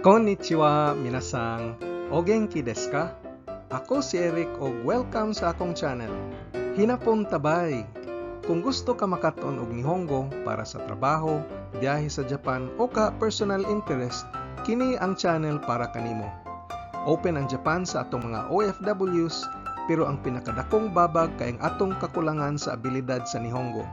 Konnichiwa, minasang. O genki desu ka? Ako si Eric o welcome sa akong channel. Hinapon tabay. Kung gusto ka makaton og Nihongo para sa trabaho, biyahe sa Japan o ka personal interest, kini ang channel para kanimo. Open ang Japan sa atong mga OFWs, pero ang pinakadakong babag kay ang atong kakulangan sa abilidad sa Nihongo.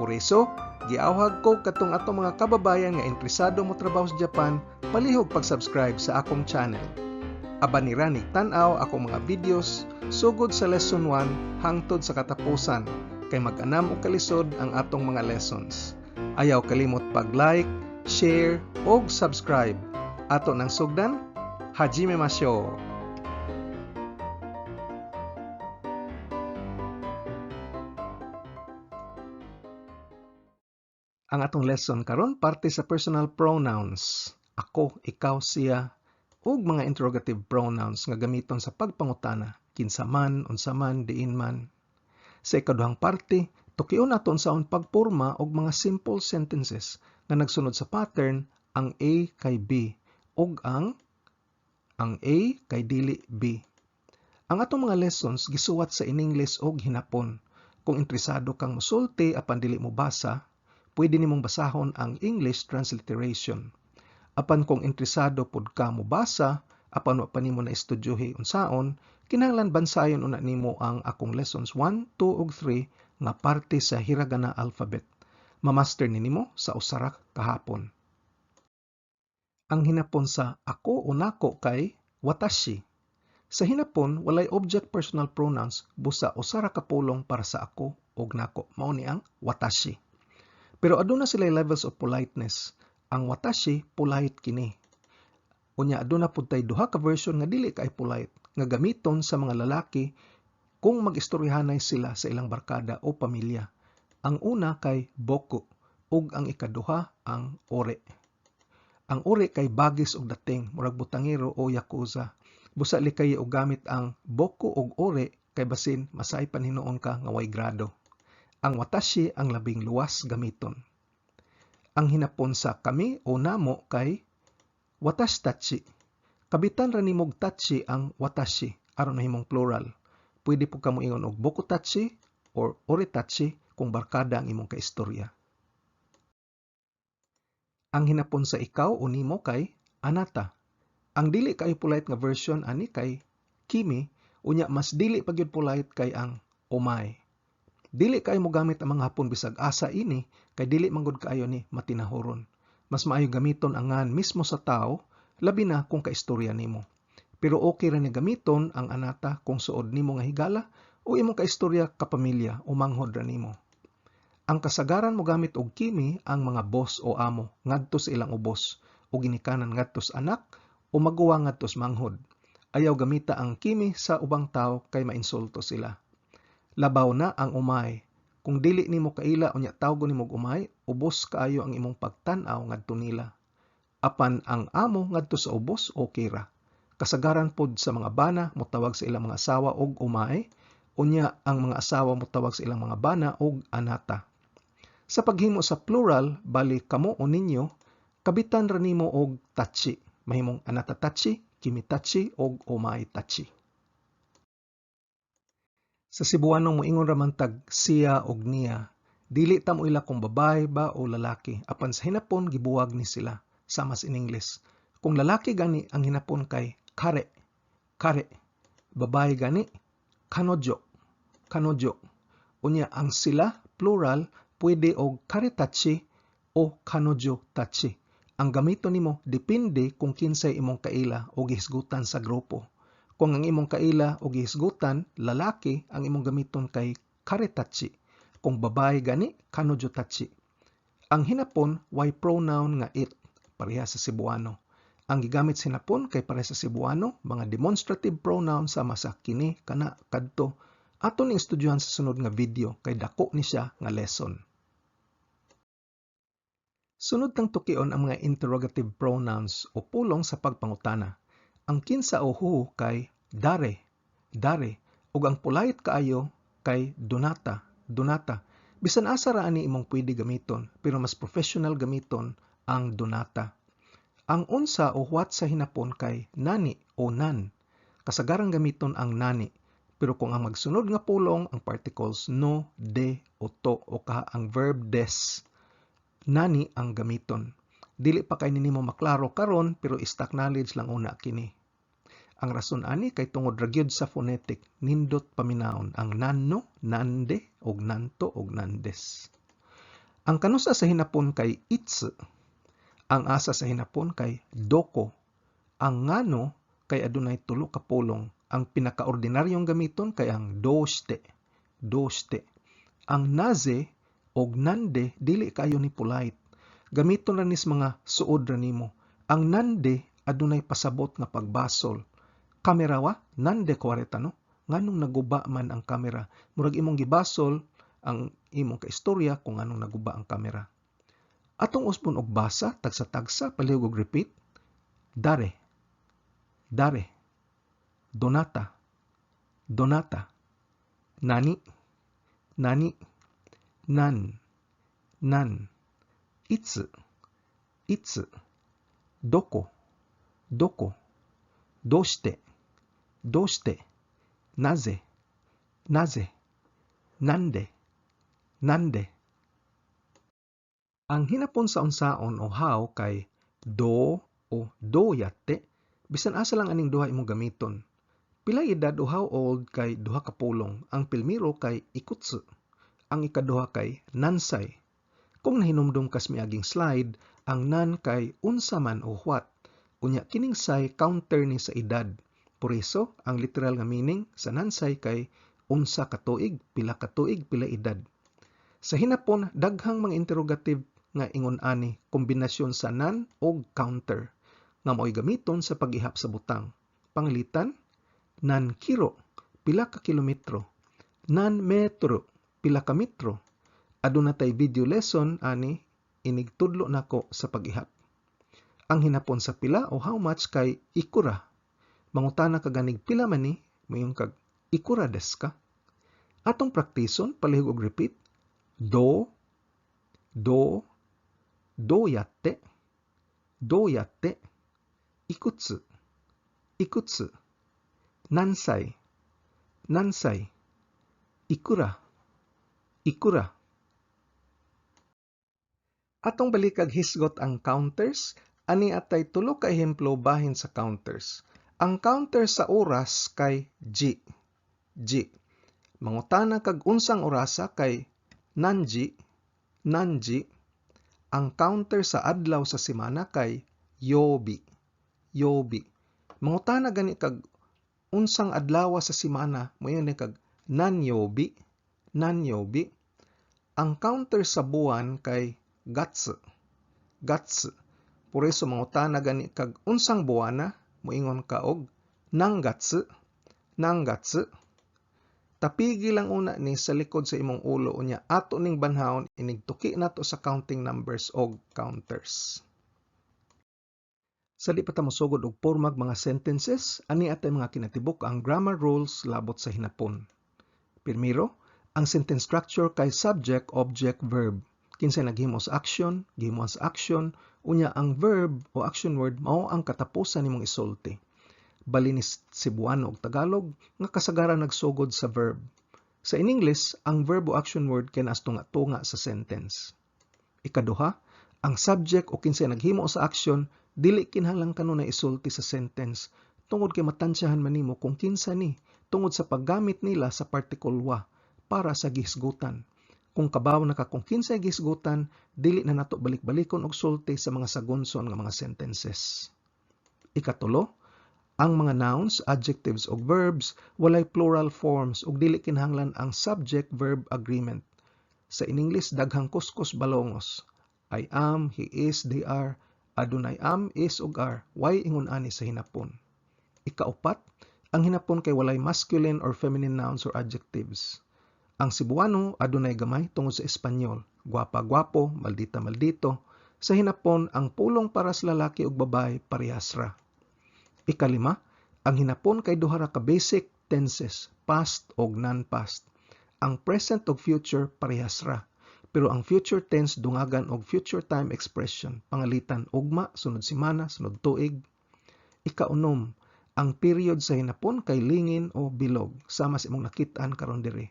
Por eso, giawhag ko katong atong mga kababayan nga interesado mo trabaho sa Japan, palihog pag-subscribe sa akong channel. Aban ni Ranig tan-aw akong mga videos sugod sa lesson 1 hangtod sa katapusan kay mag-anam og kalisod ang atong mga lessons. Ayaw kalimot pag-like, share ug subscribe. Ato nang sugdan, hajimemashou. Ang atong lesson karon parte sa personal pronouns. Ako, ikaw, siya, ug mga interrogative pronouns nga gamiton sa pagpangutana, kinsa man, unsa man, diin man. Sa ikaduhang parte, tukion naton sa pagporma og mga simple sentences nga nagsunod sa pattern ang A kay B ug ang A kay dili B. Ang atong mga lessons gisuwat sa in-English ug Hinapon. Kung interesado kang mosulti apan dili mo basa, pwede nimong basahon ang English transliteration. Apan kung interesado pud ka mo basa, apan wa pa nimo na estudyohi unsaon, kinahanglan bansayon una nimo ang akong lessons 1, 2 ug 3 nga parte sa hiragana alphabet. Mamaster ni nimo sa usa ka hapon. Ang hinapon sa ako o nako kay watashi. Sa hinapon, walay object personal pronouns busa usa ra ka pulong para sa ako ug nako. Mao ni ang watashi. Pero aduna sila levels of politeness. Ang watashi, polite kini. Unya aduna pud tay duha ka version nga dili kay polite nga gamiton sa mga lalaki kung mag-istoryahanay sila sa ilang barkada o pamilya. Ang una kay boku ug ang ikaduha ang ore. Ang ore kay bagis og dating, murag butangero o yakuza. Busa likay og gamit ang boku ug ore kay basin masay panhinuon ka nga way grado. Ang watashi ang labing luwas gamiton. Ang hinapon sa kami o namo kay watashi-tachi. Kabitan ra nimog tachi ang watashi aron mahimong plural. Pwede po ka moingon og boku-tachi or ore-tachi kung barkada ang imong kaistorya. Ang hinapon sa ikaw o nimo kay anata. Ang dili kay polite nga version ani kay kimi, unya mas dili pa gyud polite kay ang omae. Dili kay mo gamit ang mga hapon bisag asa ini kay dili manggod kaayo ni matinahoron. Mas maayo gamiton ang ngan mismo sa tao, labi na kung kaistorya nimo. Pero okay ra ni gamiton ang anata kung suod nimo nga higala o imong kaistorya ka pamilya o manghod ra nimo. Ang kasagaran mo gamit og kimi ang mga boss o amo ngadto sa ilang ubos o ginikanan ngadto sa anak o maguwa ngadto sa manghod. Ayaw gamita ang kimi sa ubang tao kay mainsulto sila. Labaw na ang umay. Kung dili nimo kaila unya tawgon nimo umay, ubos kaayo ang imong pagtan-aw ngadto nila. Apan ang amo ngadto sa ubos okay ra. Kasagaran pod sa mga bana motawag sa ilang mga asawa og umay, unya ang mga asawa motawag sa ilang mga bana og anata. Sa paghimo sa plural, bali kamo o ninyo, kabitan ra nimo og tachi. Mahimong anata tachi, kimi tachi og umay tachi. Sa Cebuanong moingon ra man tag siya og niya. Dili ta mo ila kung babae ba o lalaki. Apan sa hinapon gibuwag ni sila sama sa in English. Kung lalaki gani ang hinapon kay kare, kare. Babae gani kanojo, kanojo. Unya ang sila plural pwede og kare-tachi o kanojo-tachi. Ang gamiton nimo depende kung kinsay imong kaila o gihisgutan sa grupo. Kung ang imong kaila o gihisgutan, lalaki ang imong gamiton kay kare-tachi. Kung babae gani, kanojo-tachi. Ang hinapon, way pronoun nga it, pareha sa Cebuano. Ang gigamit sa hinapon kay pareha sa Cebuano, mga demonstrative pronoun sama sa kini, kana, kadto. Ato ning estudyohan sa sunod nga video kay dako ni siya nga lesson. Sunod tang tukion ang mga interrogative pronouns o pulong sa pagpangutana. Ang kinsa o who kay dare, dare, ug ang polite kaayo kay donata, donata. Bisan asa ra ani imong pwede gamiton, pero mas professional gamiton ang donata. Ang unsa o what sa hinapon kay nani o nan. Kasagarang gamiton ang nani. Pero kung ang magsunod nga pulong, ang particles no, de, o to, o kaha ang verb des, nani ang gamiton. Dili pa kay nimo maklaro karon pero stock knowledge lang una kini. Ang rason ani kay tungod ra gyud sa phonetic, nindot paminawon ang nanno, nande, og nanto, og nandes. Ang kanusa sa hinapon kay itsu. Ang asa sa hinapon kay doko. Ang ngano kay adunay tulo ka pulong. Ang pinakaordinaryong gamiton kay ang doshite. Doshite. Ang naze og nande dili kayo ni polite. Gamiton ra nis mga suod ra nimo. Ang nande adunay pasabot nga pagbasol. Kamera wa nande 40 no? Nganong naguba man ang kamera. Murag imong gibasol ang imong kaistorya kung anong naguba ang kamera. Atong usbon og basa tagsa-tagsa palihog og repeat. Dare. Dare. Donata. Donata. Nani. Nani. Nan. Nan. Itsu. Itsu. Doko. Doko. Doshite. Doshite. Naze. Naze. Nande. Nande. Ang hinapon sa unsaon o how kay do o do yatte, bisan asa lang aning duha imong gamiton. Pila edad o how old kay duha ka pulong. Ang pilmiro kay ikutsu. Ang ikaduha kay nansay. Kung nahinumdum kas miaging slide, ang nan kay unsa man o what. Unya kining say counter ni sa edad. Por eso, ang literal nga meaning sa nansay kay unsa ka tuig, pila ka tuig, pila edad. Sa hinapon, daghang mga interrogative nga ingon ani kombinasyon sa nan o counter nga mao'y gamiton sa pag-ihap sa butang. Panglitan, nan kilo, pila ka kilometro. Nan metro, pila ka metro. Aduna tay video lesson ani inigtudlo nako sa pag-ihap. Ang hinapon sa pila o how much kay ikura. Mangutana ka ganig pila man ni, mayon kag ikura des ka. Atong praktison palihog og repeat. Do, do, do yatte, do yatte, ikutsu, ikutsu, nansay, nansay, ikura, ikura. Atong balikag hisgot ang counters, ani atay tulo ka ehemplo bahin sa counters. Ang counter sa oras kay G. G. Mangutana kag unsang orasa kay nanji, nanji. Ang counter sa adlaw sa semana kay yobi, yobi. Mangutana gani kag unsang adlaw sa semana, mayon kag nanyobi, nanyobi. Ang counter sa buwan kay gatsu, gatsu. Por eso mangutana gani kag unsang buwana, moingon ka og nanggatsu, nanggatsu. Tapigi lang una ni sa likod sa imong ulo unya ato ning banhawon inigtuki nato sa counting numbers og counters. Sa di pa ta mosugod og pormag mga sentences, ani atay mga kinatibuk ang grammar rules labot sa hinapon. Primero, ang sentence structure kay subject, object, verb. Kinsay naghimo sa action, gihimo sa action, unya ang verb o action word mao ang katapusan nimong isulti. Balinis Cebuano og Tagalog nga kasagaran nagsugod sa verb. Sa in English, ang verb o action word kay nas tunga-tunga sa sentence. Ikaduha, ang subject o kinsay naghimo sa action dili kinahanglan kanunay isulti sa sentence tungod kay matansyahan man nimo kung kinsa ni tungod sa paggamit nila sa particle wa para sa gihisgutan. Kung kabaw na ka kung kinsay gihisgutan, dili na nato balik-balikon og sulti sa mga sagonson nga mga sentences. Ikatulo, ang mga nouns, adjectives ug verbs walay plural forms ug dili kinahanglan ang subject-verb agreement. Sa in English daghang kuskus balongos. I am, he is, they are, adunay am, is ug are. Why ingon ani sa hinapon? Ikaupat, ang hinapon kay walay masculine or feminine nouns or adjectives. Ang Cebuano adunay gamay tungod sa Espanyol. Guwapa-guwapo, maldita-maldito. Sa hinapon, ang pulong para sa lalaki ug babae parehas ra. Ikalima, ang hinapon kay duha ra ka basic tenses, past ug non-past. Ang present ug future parehas ra. Pero ang future tense dungagan og future time expression, pangalitan ugma, sunod semana, sunod tuig. Ikaunom, ang period sa hinapon kay lingin o bilog, sama sa imong nakit-an karon diri.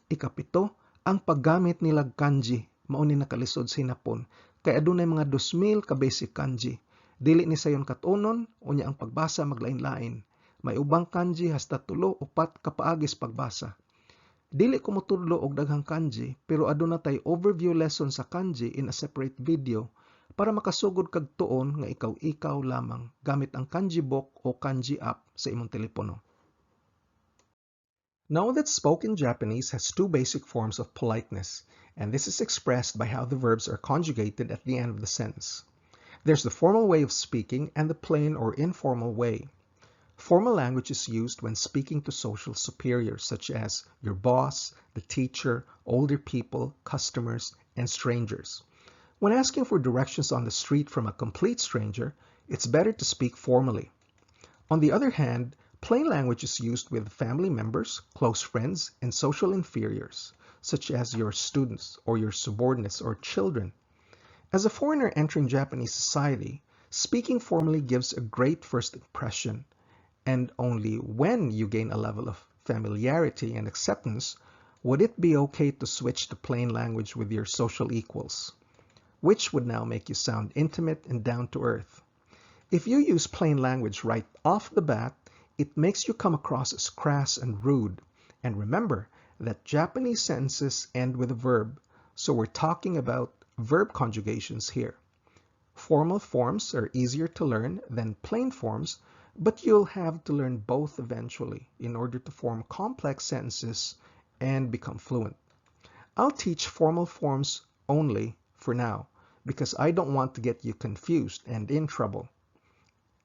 Ikapito, ang paggamit nilag kanji, mao ni nakalisod sa hinapon, kay adunay mga 2,000 ka basic kanji. Dili ni sayon katunon, unya ang pagbasa maglain-lain. May ubang kanji hasta 3-4 ka paagis pagbasa. Dili ko motudlo og daghang kanji, pero aduna tay overview lesson sa kanji in a separate video para makasugod kag tuon nga ikaw lamang gamit ang kanji book o kanji app sa imong telepono. Know that spoken Japanese has two basic forms of politeness, and this is expressed by how the verbs are conjugated at the end of the sentence. There's the formal way of speaking and the plain or informal way. Formal language is used when speaking to social superiors, such as your boss, the teacher, older people, customers, and strangers. When asking for directions on the street from a complete stranger, it's better to speak formally. On the other hand, plain language is used with family members, close friends, and social inferiors, such as your students or your subordinates or children. As a foreigner entering Japanese society, speaking formally gives a great first impression, and only when you gain a level of familiarity and acceptance would it be okay to switch to plain language with your social equals, which would now make you sound intimate and down to earth. If you use plain language right off the bat, it makes you come across as crass and rude. And remember that Japanese sentences end with a verb, so we're talking about verb conjugations here. Formal forms are easier to learn than plain forms, but you'll have to learn both eventually in order to form complex sentences and become fluent. I'll teach formal forms only for now because I don't want to get you confused and in trouble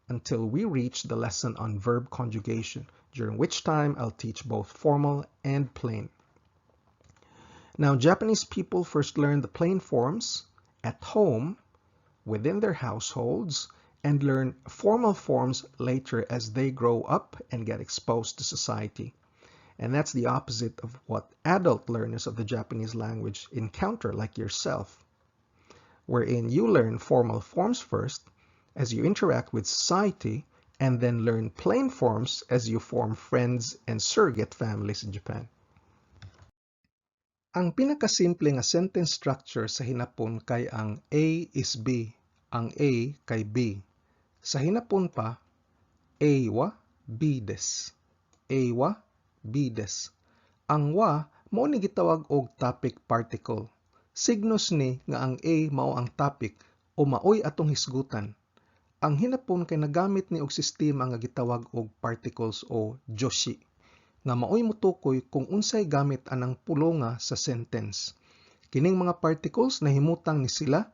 until we reach the lesson on verb conjugation, during which time I'll teach both formal and plain. Now, Japanese people first learn the plain forms at home, within their households, and learn formal forms later as they grow up and get exposed to society. And that's the opposite of what adult learners of the Japanese language encounter, like yourself, wherein you learn formal forms first as you interact with society, and then learn plain forms as you form friends and surrogate families in Japan. Ang pinakasimple nga sentence structure sa hinapon kay ang A is B, ang A kay B. Sa hinapon pa, A wa B des. A wa B des. Ang wa mao ni gitawag og topic particle. Signos ni nga ang A mao ang topic o maoy atong hisgutan. Ang hinapon kay nagamit ni og sistema nga gitawag og particles o joshi, nga maoy motukoy kung unsay gamit anang pulonga sa sentence. Kining mga particles nahimutang ni sila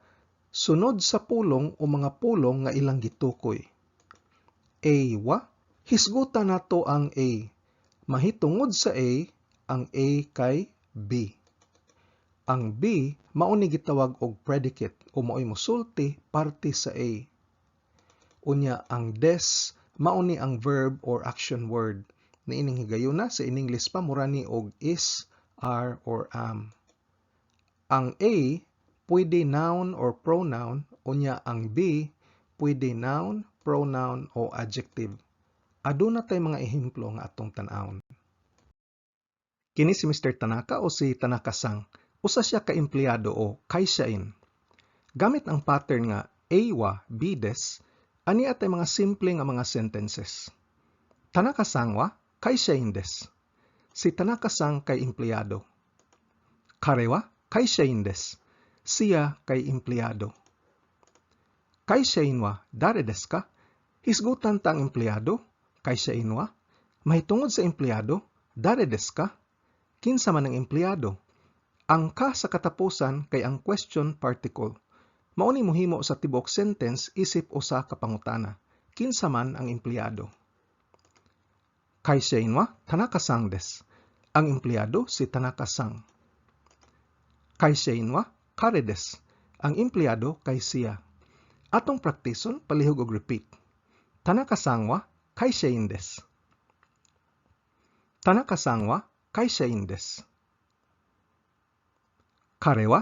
sunod sa pulong o mga pulong nga ilang gitukoy. A wa, hisgutan nato ang A. Mahitungod sa A, ang A kay B. Ang B mao ni gitawag og predicate o maoy mosulti parte sa A. Unya ang des mao ni ang verb or action word. Niining higayuna sa in English pa mura ni og is, are, or am. Ang A pwede noun or pronoun, unya ang B pwede noun, pronoun, o adjective. Aduna tay mga ehemplo nga atong tan-awon. Kini si Mr. Tanaka o si Tanaka-san, usa siya ka empleyado o kaisyain. Gamit ang pattern nga A wa B des, ani atay mga simple nga mga sentences. Tanaka-san wa kaisyain desu. Si Tanaka-san kay empleyado. Kare wa kaisyain desu. Siya kay empleyado. Kaisyain wa dare desu ka? Hisgutan ta ang empleyado. Kaisyain wa? Mahitungod sa empleyado, dare desu ka? Kinsa man ang empleyado? Ang ka sa katapusan kay ang question particle. Mao ni mohimo sa tibok sentence isip usa ka pangutana. Kinsa man ang empleyado? Kaisyain wa Tanaka-san desu. Ang empleyado si Tanaka-san. Kaisyain wa kare desu. Ang empleyado kay siya. Atong praktison palihog og repeat. Tanaka-san wa kaisyain desu. Tanaka-san wa kaisyain desu. Kare wa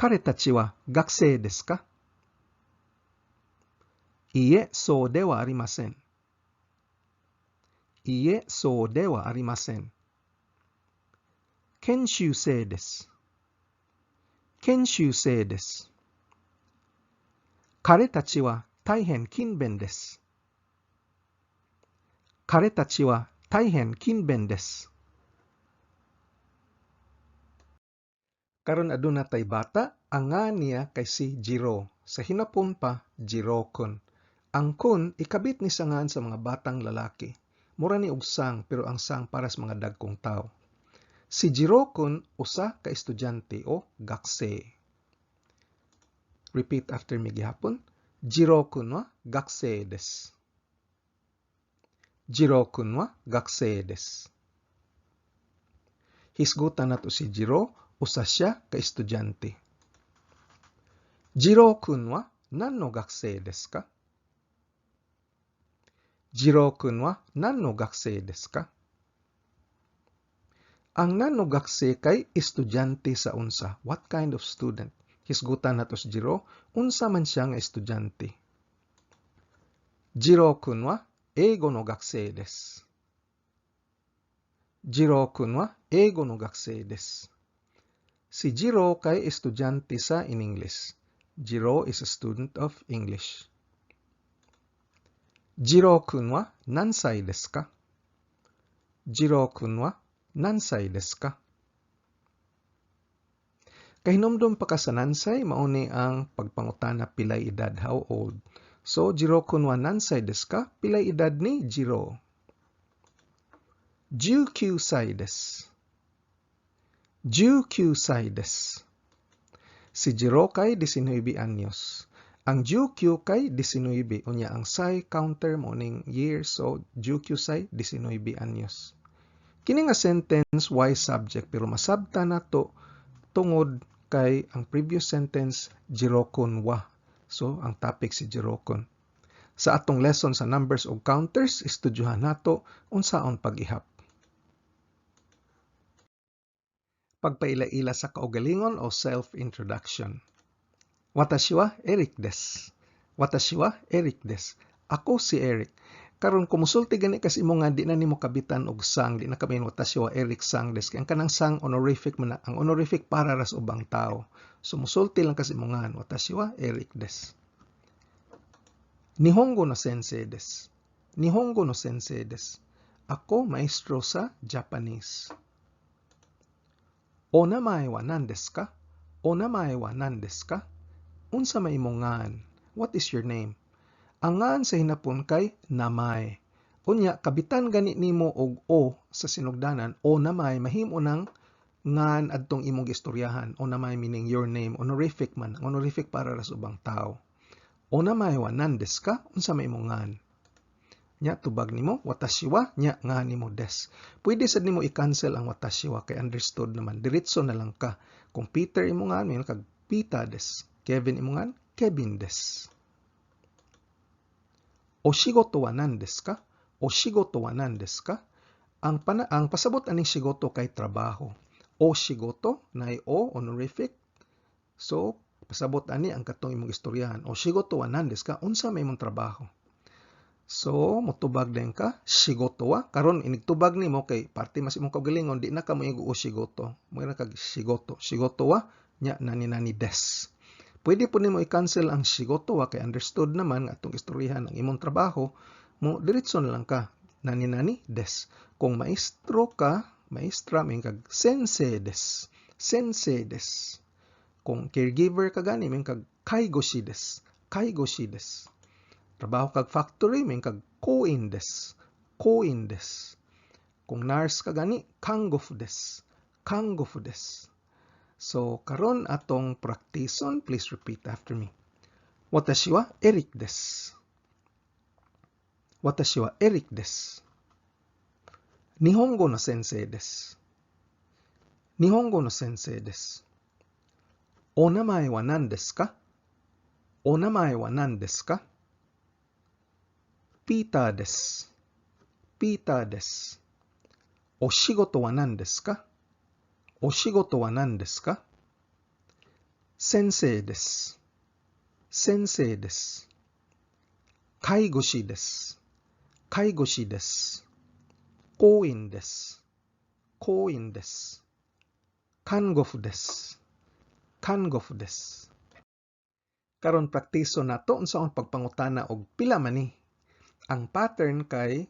彼たちは学生ですか？いいえ、そうではありません。いいえ、そうではありません。研修生です。研修生です。彼たちは大変勤勉です。彼たちは大変勤勉です。Karon aduna tay bata, ang nga niya kay si Jiro. Sa hinapon pa, Jiro-kun. Ang kun, ikabit ni sangan sa mga batang lalaki. Mura ni og sang, pero ang sang para sa mga dagkong tao. Si Jiro-kun, usa ka estudyante o gaksei. Repeat after me gihapon. Jiro-kun wa gaksei desu. Jiro-kun wa gaksei desu. Hisgutan nato si Jiro, usa siya ka estudyante. Jiro-kun wa nan no gaksei desu ka? Jiro-kun wa nan no gaksei desu ka? Ang nan no gaksei kay estudyante sa unsa. What kind of student? Hisgutan nato si Jiro, unsa man siya nga estudyante. Jiro-kun wa eigo no gaksei desu. Jiro-kun wa eigo no gaksei desu. Si Jiro kay estudyante sa in English. Jiro is a student of English. Jiro-kun wa nansai desu ka? Jiro-kun wa nansai desu ka? Kahinomdom pa ka sa nansai, mauni ang pagpangutana pilay edad, how old. So, Jiro-kun wa nansai desu ka? Pilay edad ni Jiro. 19 歳です。19 歳です. Si Jiro kay 19 anyos. Ang 19 kay 19. Unya ang sai counter mo ning year. So, 19 sai 19 anyos. Kini nga sentence why subject pero masabta na to tungod kay ang previous sentence Jiro-kun wa. So, ang topic si Jiro-kun. Sa atong lesson sa numbers o counters, estudyuhan nato unsaon pag-ihap. Pagpaila-ila sa kaugalingon o self-introduction. Watashi wa Eric desu. Watashi wa Eric desu. Ako si Eric. Karon kumusulti gani kasi imo nga di na nimo kabitan og sang, di na kami watashi wa Eric sang desu. Ang kanang sang honorific man, ang honorific para ras ubang tao. So musulti lang kasi imo nga watashi wa Eric desu. Nihongo no sensei desu. Nihongo no sensei desu. Ako maestro sa Japanese. O namae wa nan desu ka? O namae wa nan desu ka? Unsa may imong ngan? What is your name? Ang ngan sa hinapon kay namae. Unya, kabitan gani nimo og o sa sinugdanan, o namae mahimo nang ngan adtong imong istoryahan. O namae meaning your name, honorific man, honorific para sa ubang tao. O namae wa nan desu ka? Unsa may imong ngan? Nya tubag nimo watashi wa nya nga nimo des. Pwede sad nimo i-cancel ang watashi wa kay understood naman. Diretso na lang ka. Kung Peter imo ngan, may kag Pita des. Kevin imo ngan, Kevin des. O shigoto wa nan desu ka? O shigoto wa nan desu ka? Ang pasabot aning shigoto kay trabaho. O shigoto na o honorific. So pasabot ani ang katong imong istoryahan. O shigoto wa nan desu ka? Unsa may imong trabaho? So, motubag din ka, shigoto wa. Karon inigtubag nimo kay parte mas imong kaugalingon, di na ka mo igo o shigoto. Mayroon kag shigoto. Shigoto wa, nya nani des. Pwede po nimo i-cancel ang shigoto wa kay understood naman nga atong istoryahan ang imong trabaho, mo diretso na lang ka, nani des. Kung maestro ka, maestra may kag sensei des. Sensei des. Kung caregiver ka gani, may kag kaigoshi des. Kaigoshi des. Trabaho kag factory, may kag koin des. Koin des. Kung nurse ka gani, kangofu des. Kangofu des. So, karon atong praktison, please repeat after me. Watashi wa Eric des. Watashi wa Eric des. Nihongo no sensei des. Nihongo no sensei des. O namae wa nan desu ka? O namae wa nan desu ka? Pita des. Pita des. O shigoto wa nan desu ka? O shigoto wa nan desu ka? Sensei desu. Sensei desu. Kaigoshi desu. Kaigoshi desu. Koin desu. Koin desu. Kangofu desu. Kangofu desu. Karon praktiso nato unsa ang pagpangutana og pila man ni. Ang pattern kay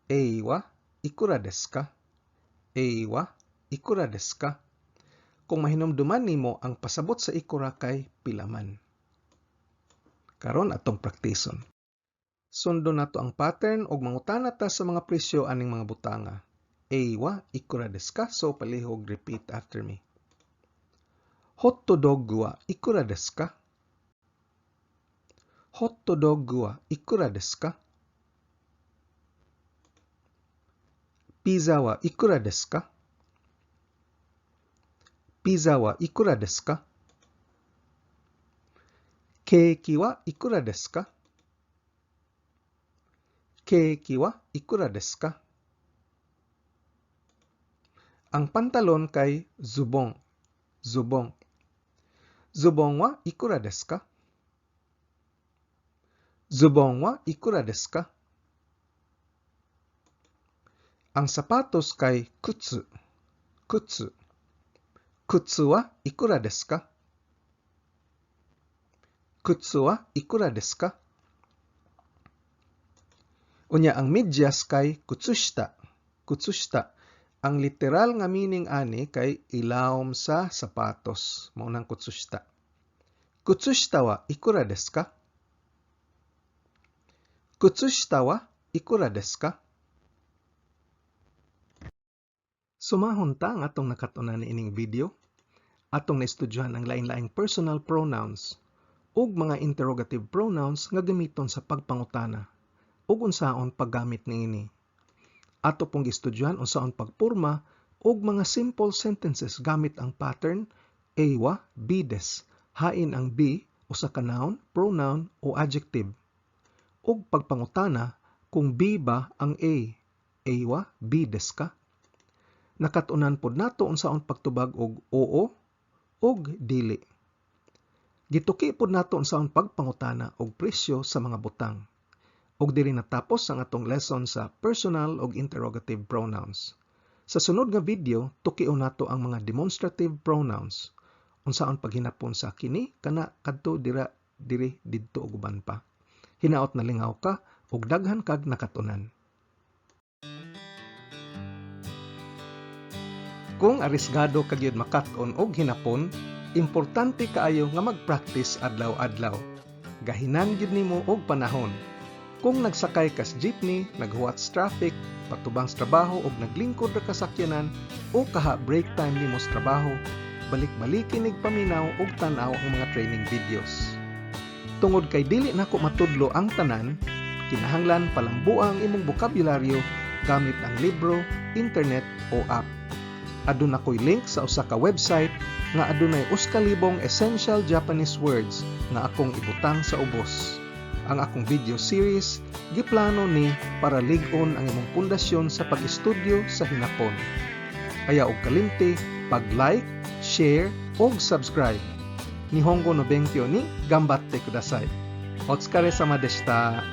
ei wa ikura desu ka? Ei wa ikura desu ka? Kung mahinumduman nimo ang pasabot sa ikura kay pila man. Karon atong praktison. Sundo nato ang pattern og mangutana ta sa mga presyo aning mga butanga. Ei wa ikura desu ka? So palihog repeat after me. Hotdog wa ikura desu ka? Hotdog wa ikura desu ka? Pizza wa ikura desu ka? Pizza wa ikura desu ka? Keiki wa ikura desu ka? Keiki wa ikura desu ka? Ang pantalon kay zubong. Zubong. Zubong wa ikura desu ka? Zubong wa ikura desu ka? Ang sapatos kay kutsu. Kutsu. Kutsu wa ikura desu ka? Kutsu wa ikura desu ka? Unya ang medyas kay kutsushita. Kutsushita. Ang literal nga meaning ani kay ilawom sa sapatos. Mao nang kutsushita. Kutsushita wa ikura desu ka? Kutsushita wa ikura desu ka? Sumahon ta ang atong nakatunan ining video. Atong naestudyohan ang lain-laing personal pronouns ug mga interrogative pronouns nga gamiton sa pagpangutana ug unsaon paggamit niini. Ato pong gistudyohan unsaon pagporma ug mga simple sentences gamit ang pattern ei wa be des. Hain ang be usa ka noun, pronoun o adjective. Ug pagpangutana kung be ba ang a. Ei wa be des ka? Nakatunan pod nato unsaon pagtubag og oo ug dili. Gituki pod nato unsaon pagpangutana og presyo sa mga butang. Ug diri natapos ang atong lesson sa personal ug interrogative pronouns. Sa sunod nga video, tukion nato ang mga demonstrative pronouns. Unsaon paghinapon sa kini kana kadto diri didto ug uban pa. Hinaot na lingaw ka ug daghan kag nakatunan. Kung arisgado kagyud makat-on og hinapon, importante kaayo nga mag-practice adlaw-adlaw. Gahinan gyud nimo og panahon. Kung nagsakay ka sa jeepney, naghuwat sa traffic, patubang sa trabaho og naglingkod ra ka sakyanan o kaha break time nimo sa trabaho, balik-balikin ig paminaw og tan-aw ang mga training videos. Tungod kay dili nako matudlo ang tanan, kinahanglan palambuang ang imong bokabularyo gamit ang libro, internet o app. Aduna ko'y link sa usa ka website nga adunay 9,000 essential Japanese words nga akong ibutang sa ubos. Ang akong video series giplano ni para lig-on ang imong pundasyon sa pag-estudyo sa hinapon. Kaya og kalimti pag-like, share ug subscribe. Nihongo no benkyo ni gambatte kudasai. Otsukare sama deshita.